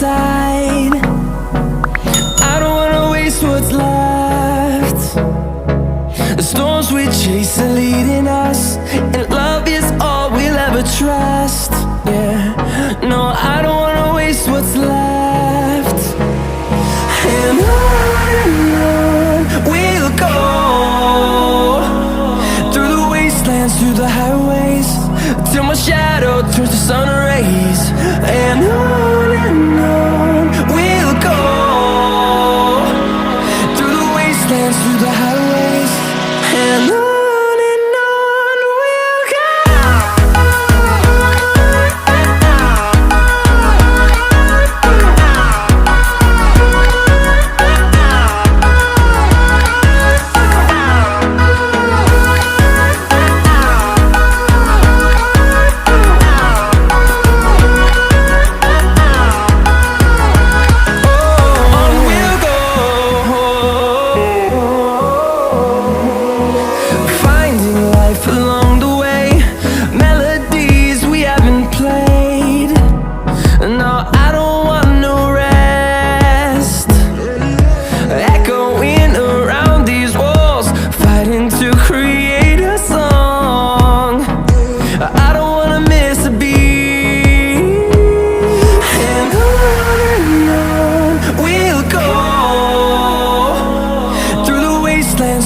inside. I don't wanna waste what's left. The storms we chase are leading us, and love is all we'll ever trust. Yeah, no, I don't wanna waste what's left. And on we'll go, through the wastelands, through the highways, till my shadow turns to sun rays. And on we'll go, through the wastelands, through the highways, and on we'll go.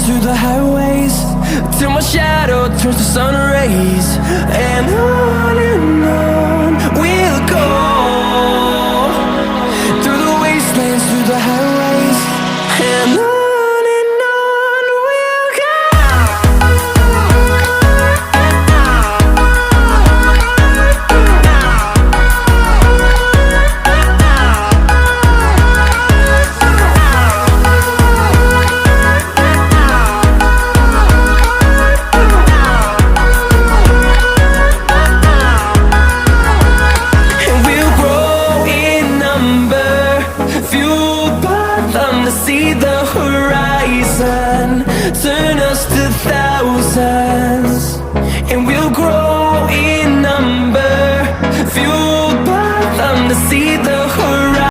Through the highways, till my shadow turns to sun rays. And on we'll go, through the wastelands, through the highways, and on we'll go. See the horizon, turn us to thousands.